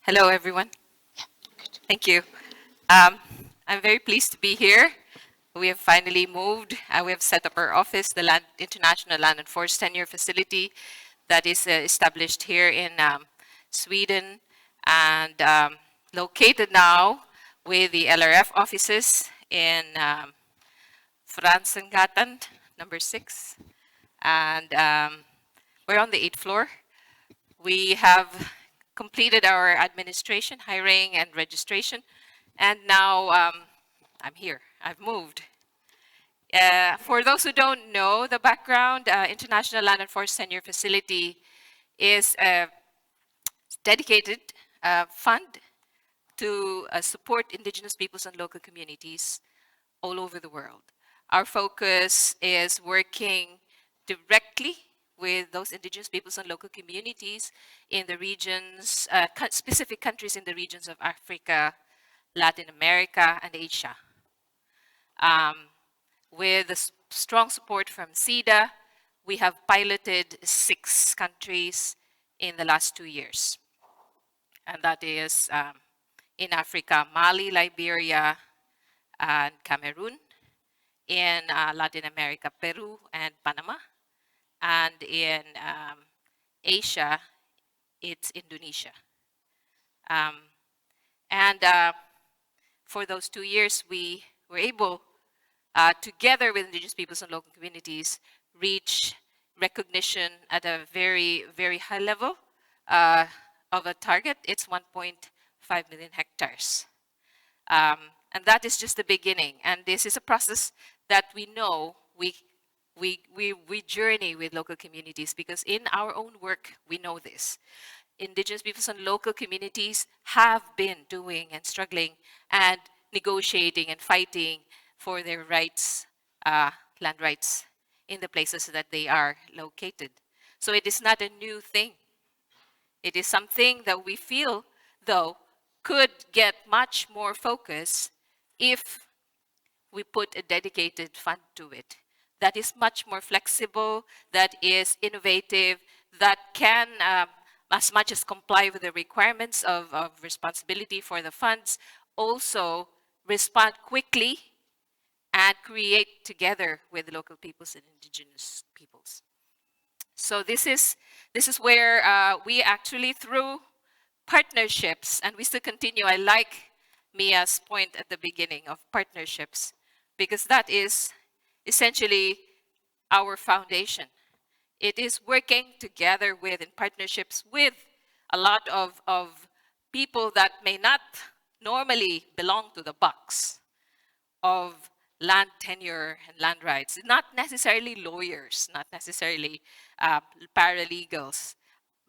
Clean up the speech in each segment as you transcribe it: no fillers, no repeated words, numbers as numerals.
Hello, everyone. Thank you. Um, I'm very pleased to be here. We have finally moved. We have set up our office, the International Land and Forest Tenure Facility that is established here in Sweden and located now with the LRF offices in Fransengatan, number 6. And we're on the 8th floor. We have completed our administration, hiring, and registration. And now I'm here. I've moved. For those who don't know the background, International Land and Forest Tenure Facility is a dedicated fund to support indigenous peoples and local communities all over the world. Our focus is working directly with those indigenous peoples and local communities in the regions, specific countries in the regions of Africa, Latin America, and Asia. With the strong support from SIDA, we have piloted 6 countries in the last 2 years. And that is in Africa, Mali, Liberia, and Cameroon. In Latin America, Peru and Panama. And in Asia, it's Indonesia. For those 2 years, we were able, together with indigenous peoples and local communities, reach recognition at a very, very high level of a target. It's 1.5 million hectares. And that is just the beginning. And this is a process that we know we journey with local communities, because in our own work, we know this. Indigenous peoples and local communities have been doing and struggling and negotiating and fighting for their rights, land rights, in the places that they are located. So it is not a new thing. It is something that we feel, though, could get much more focus if we put a dedicated fund to it. That is much more flexible, that is innovative, that can, as much as comply with the requirements of responsibility for the funds, also respond quickly and create together with local peoples and indigenous peoples. So this is where we actually, through partnerships, and we still continue. I like Mia's point at the beginning of partnerships, because that is essentially our foundation. It is working together with, in partnerships with, a lot of people that may not normally belong to the box of land tenure and land rights. Not necessarily lawyers, not necessarily paralegals.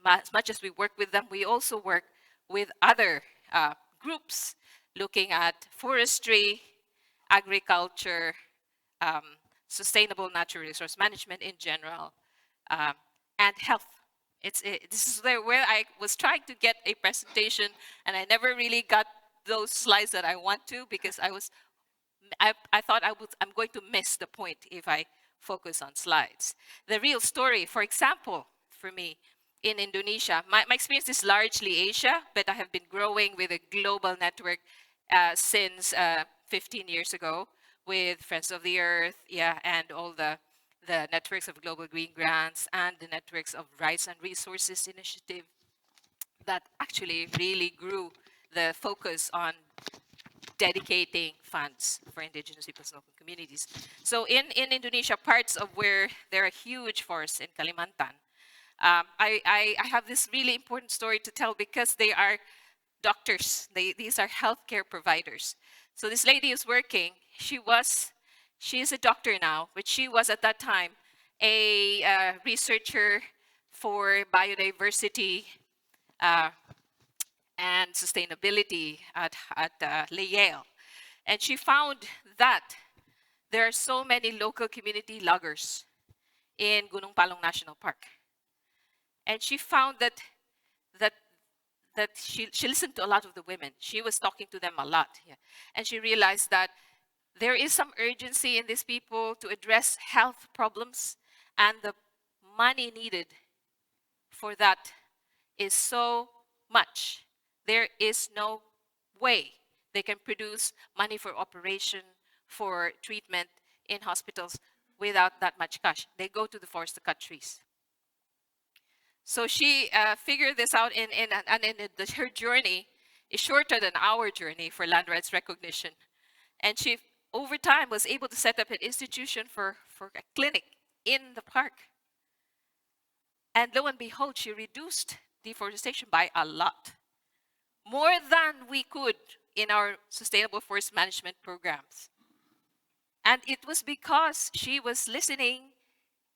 As much as we work with them, we also work with other groups looking at forestry, agriculture, sustainable natural resource management in general, and health. This is where I was trying to get a presentation, and I never really got those slides that I want to, because I thought I'm going to miss the point if I focus on slides. The real story, for example, for me, in Indonesia, my experience is largely Asia, but I have been growing with a global network since 15 years ago, with Friends of the Earth, and all the networks of Global Green Grants and the networks of Rights and Resources Initiative that actually really grew the focus on dedicating funds for indigenous peoples and local communities. So in Indonesia, parts of where there are huge forests in Kalimantan, I have this really important story to tell, because they are doctors. These are healthcare providers. So this lady is working. She is a doctor now, but she was at that time a researcher for biodiversity and sustainability at Yale. And she found that there are so many local community loggers in Gunung Palong National Park. And she found that she listened to a lot of the women. She was talking to them a lot. And she realized that there is some urgency in these people to address health problems, and the money needed for that is so much there is no way they can produce money for operation, for treatment in hospitals without that much cash. They go to the forest to cut trees. So she figured this out, her journey is shorter than our journey for land rights recognition. And she, over time, was able to set up an institution for a clinic in the park. And lo and behold, she reduced deforestation by a lot. More than we could in our sustainable forest management programs. And it was because she was listening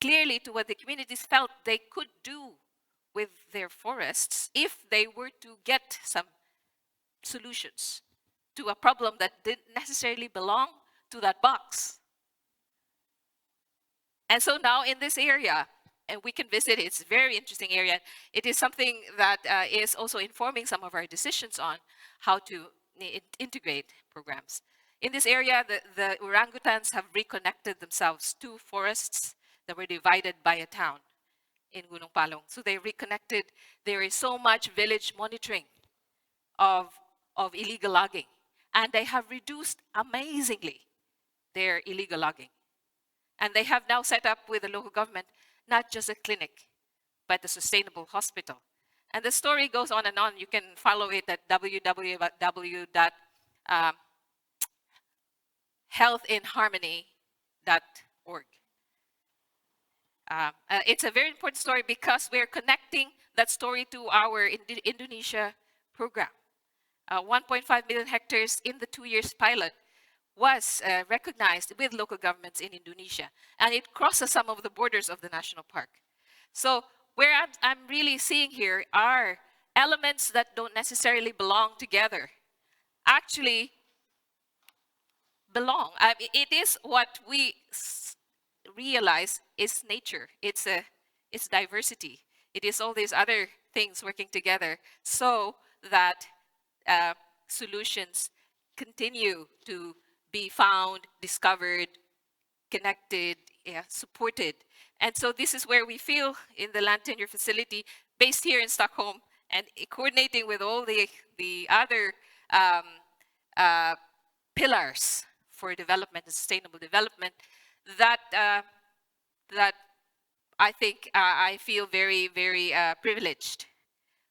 clearly to what the communities felt they could do with their forests if they were to get some solutions to a problem that didn't necessarily belong to that box. And so now in this area, and we can visit it, it's a very interesting area. It is something that is also informing some of our decisions on how to integrate programs. In this area, the orangutans have reconnected themselves to forests that were divided by a town in Gunung Palong. So they reconnected. There is so much village monitoring of illegal logging. And they have reduced amazingly their illegal logging. And they have now set up with the local government, not just a clinic, but a sustainable hospital. And the story goes on and on. You can follow it at www.healthinharmony.org. It's a very important story because we're connecting that story to our Indonesia program. 1.5 million hectares in the 2 years pilot was recognized with local governments in Indonesia. And it crosses some of the borders of the national park. So where I'm really seeing here are elements that don't necessarily belong together. Actually belong. I mean, it is what we realize is nature. It's diversity. It is all these other things working together so that solutions continue to be found, discovered, connected, supported. And so this is where we feel in the land tenure facility based here in Stockholm and coordinating with all the other pillars for development and sustainable development that that I think I feel very, very privileged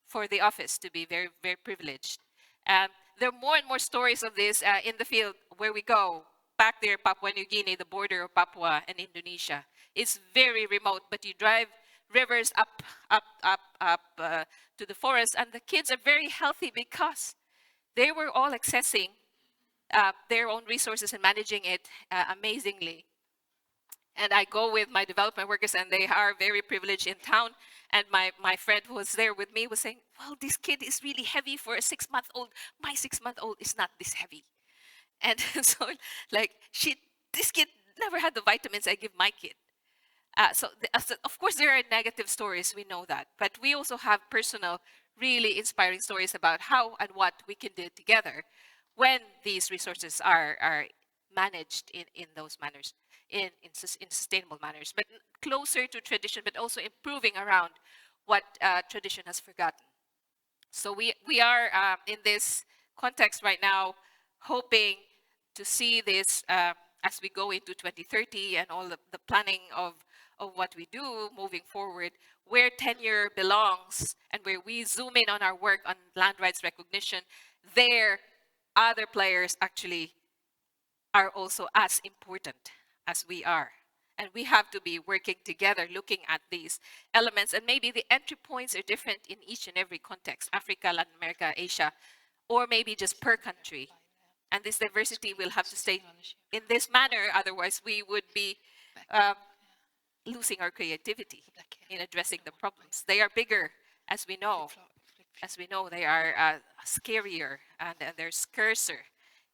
for the office to be very, very privileged. There are more and more stories of this in the field where we go. Back there, Papua New Guinea, the border of Papua and Indonesia. It's very remote, but you drive rivers up to the forest, and the kids are very healthy because they were all accessing their own resources and managing it amazingly. And I go with my development workers, and they are very privileged in town. And my friend who was there with me was saying, well, this kid is really heavy for a 6-month-old. My 6-month-old is not this heavy. And so, like, this kid never had the vitamins I give my kid. So, of course, there are negative stories. We know that. But we also have personal, really inspiring stories about how and what we can do together when these resources are managed in those manners. In sustainable manners, but closer to tradition, but also improving around what tradition has forgotten. So we are in this context right now, hoping to see this as we go into 2030 and all the planning of what we do moving forward, where tenure belongs and where we zoom in on our work on land rights recognition, there other players actually are also as important as we are. And we have to be working together, looking at these elements. And maybe the entry points are different in each and every context, Africa, Latin America, Asia, or maybe just per country. And this diversity will have to stay in this manner, otherwise we would be losing our creativity in addressing the problems. They are bigger, as we know. As we know, they are scarier and they're scarcer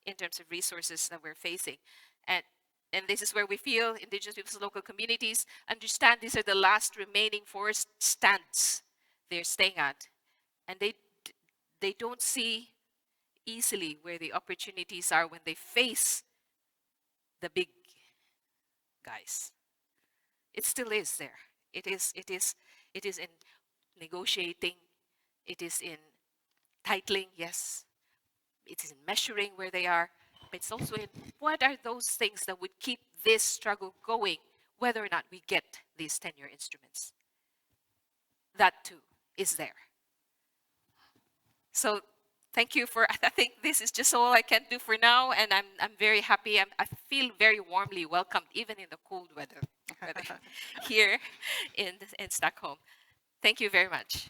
in terms of resources that we're facing. And this is where we feel indigenous peoples, local communities understand these are the last remaining forest stands they're staying at. And they don't see easily where the opportunities are when they face the big guys. It still is there. It is in negotiating. It is in titling, yes. It is in measuring where they are, but it's also in what are those things that would keep this struggle going, whether or not we get these tenure instruments. That too is there. So thank you for, I think this is just all I can do for now, and I'm very happy. I feel very warmly welcomed, even in the cold weather here in Stockholm. Thank you very much.